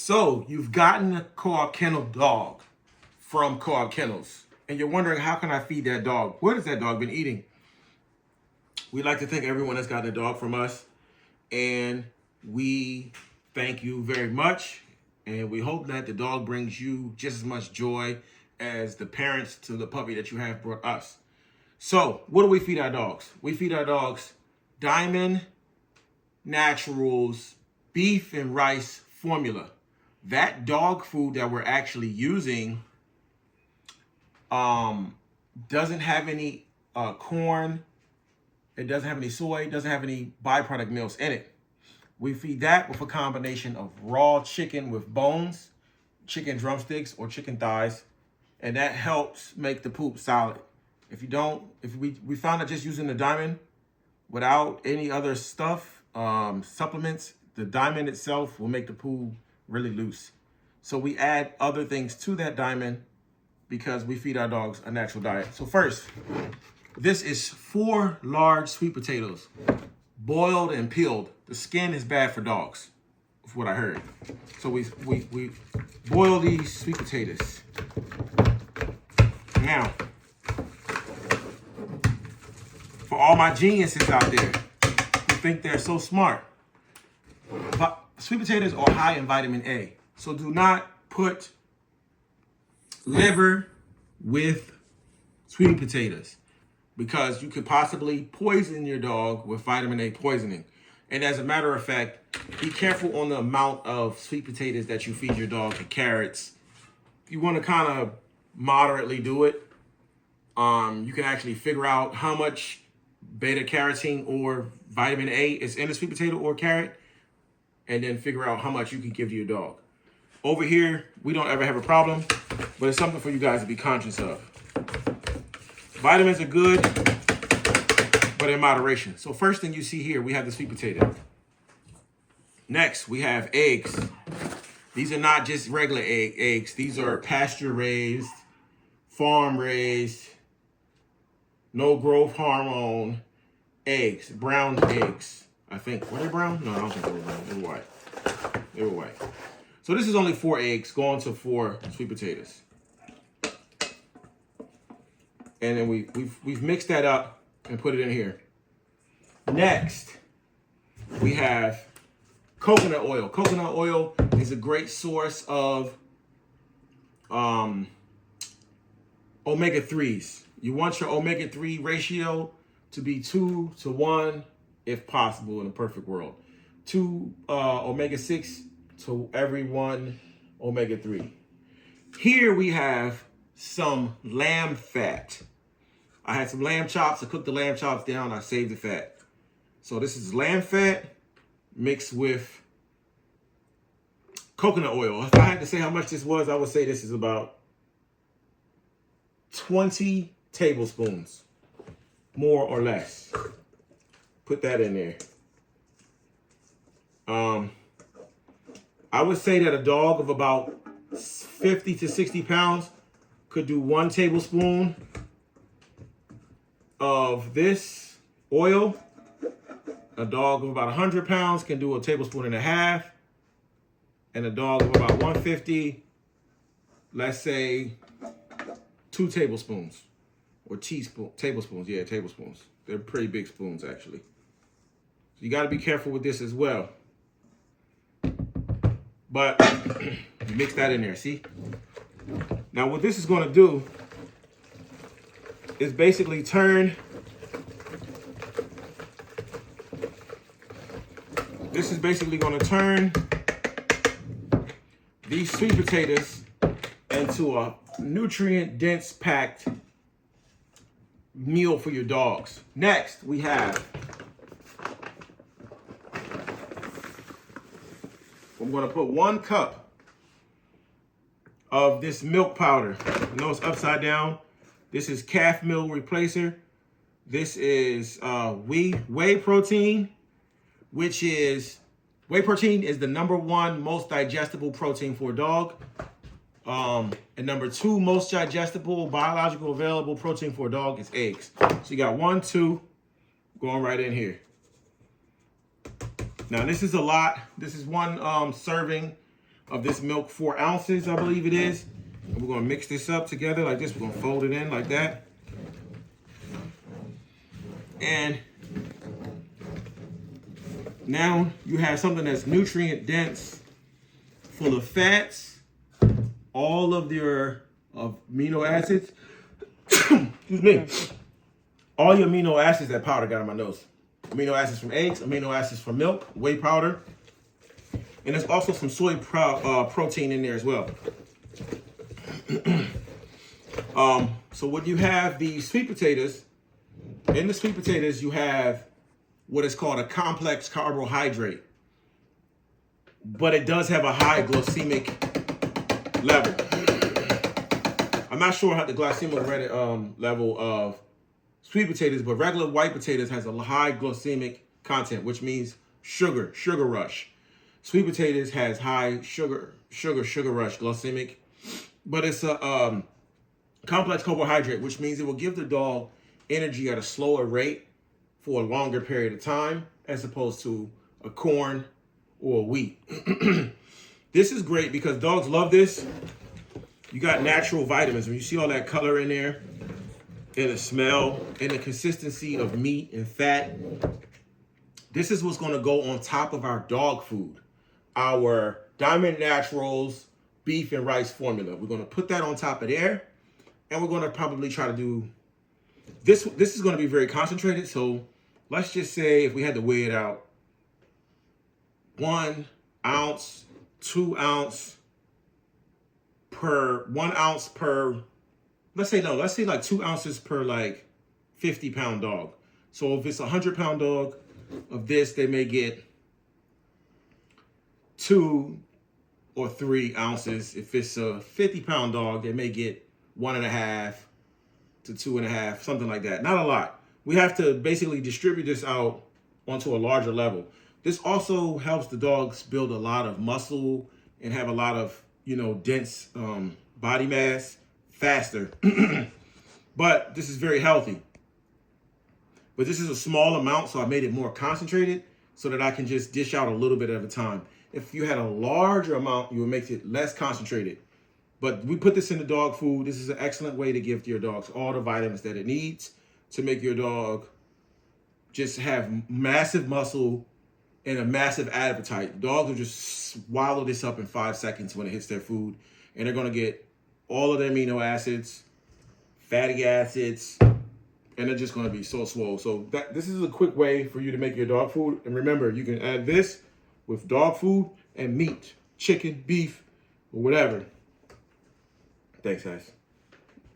So you've gotten a Co-Op Kennel dog from Co-Op Kennels, and you're wondering, how can I feed that dog? What has that dog been eating? We'd like to thank everyone that's gotten a dog from us, and we thank you very much. And we hope that the dog brings you just as much joy as the parents to the puppy that you have brought us. So what do we feed our dogs? We feed our dogs Diamond Naturals beef and rice formula. That dog food that we're actually using doesn't have any corn. It doesn't have any soy. It doesn't have any byproduct meals in it. We feed that with a combination of raw chicken with bones, chicken drumsticks, or chicken thighs, and that helps make the poop solid. If we found that just using the Diamond without any other stuff, supplements, the Diamond itself will make the poo really loose. So we add other things to that Diamond because we feed our dogs a natural diet. So first, this is 4 large sweet potatoes, boiled and peeled. The skin is bad for dogs, is what I heard. So we boil these sweet potatoes. Now, for all my geniuses out there who think they're so smart, sweet potatoes are high in vitamin A. So do not put liver with sweet potatoes, because you could possibly poison your dog with vitamin A poisoning. And as a matter of fact, be careful on the amount of sweet potatoes that you feed your dog and carrots. You want to kind of moderately do it. You can actually figure out how much beta carotene or vitamin A is in a sweet potato or carrot, and then figure out how much you can give to your dog. Over here, we don't ever have a problem, but it's something for you guys to be conscious of. Vitamins are good, but in moderation. So first thing you see here, we have the sweet potato. Next, we have eggs. These are not just regular eggs. These are pasture raised, farm raised, no growth hormone eggs, brown eggs. I think, were they brown? No, I don't think they were brown. They were white. They were white. So this is only 4 eggs going to 4 sweet potatoes. And then we've mixed that up and put it in here. Next, we have coconut oil. Coconut oil is a great source of omega-3s. You want your omega-3 ratio to be 2 to 1, if possible, in a perfect world. 2 omega-6 to every 1 omega-3. Here we have some lamb fat. I had some lamb chops. I cooked the lamb chops down. I saved the fat. So this is lamb fat mixed with coconut oil. If I had to say how much this was, I would say this is about 20 tablespoons, more or less. Put that in there. I would say that a dog of about 50 to 60 pounds could do 1 tablespoon of this oil. A dog of about 100 pounds can do 1.5 tablespoons. And a dog of about 150, let's say 2 tablespoons. Or tablespoons, yeah, tablespoons. They're pretty big spoons, actually. So you got to be careful with this as well. But you mix that in there, see? Now what this is going to do is basically turn these sweet potatoes into a nutrient-dense packed meal for your dogs. Next, we have, I'm going to put 1 cup of this milk powder. I know it's upside down. This is calf milk replacer. This is whey protein, which is, whey protein is the #1 most digestible protein for a dog. And #2 most digestible biological available protein for a dog is eggs. So you got 1, 2 going right in here. Now this is a lot. This is 1 serving of this milk, 4 ounces, I believe it is. And we're gonna mix this up together like this. We're gonna fold it in like that. And now you have something that's nutrient dense, full of fats, all of your amino acids. Excuse me. All your amino acids, that powder got on my nose. Amino acids from eggs, amino acids from milk, whey powder. And there's also some soy protein in there as well. So when you have the sweet potatoes, in the sweet potatoes you have what is called a complex carbohydrate. But it does have a high glycemic level. I'm not sure how the glycemic level of sweet potatoes, but regular white potatoes has a high glycemic content, which means sugar rush. Sweet potatoes has high sugar rush glycemic, but it's a complex carbohydrate, which means it will give the dog energy at a slower rate for a longer period of time, as opposed to a corn or a wheat. This is great because dogs love this. You got natural vitamins. When you see all that color in there, and the smell, and the consistency of meat and fat, this is what's gonna go on top of our dog food. Our Diamond Naturals beef and rice formula. We're gonna put that on top of there, and we're gonna probably try to do, this is gonna be very concentrated, so let's just say if we had to weigh it out, 1 ounce, 2 ounce per, 1 ounce per, let's say like 2 ounces per like 50-pound dog. So if it's a 100-pound dog of this, they may get 2 or 3 ounces. If it's a 50-pound dog, they may get 1.5 to 2.5, something like that. Not a lot. We have to basically distribute this out onto a larger level. This also helps the dogs build a lot of muscle and have a lot of, dense body mass faster. But this is very healthy. But this is a small amount, so I made it more concentrated so that I can just dish out a little bit at a time. If you had a larger amount, you would make it less concentrated. But we put this in the dog food. This is an excellent way to give your dogs all the vitamins that it needs to make your dog just have massive muscle and a massive appetite. Dogs will just swallow this up in 5 seconds when it hits their food, and they're gonna get all of their amino acids, fatty acids, and they're just gonna be so swole. So this is a quick way for you to make your dog food. And remember, you can add this with dog food and meat, chicken, beef, or whatever. Thanks, guys.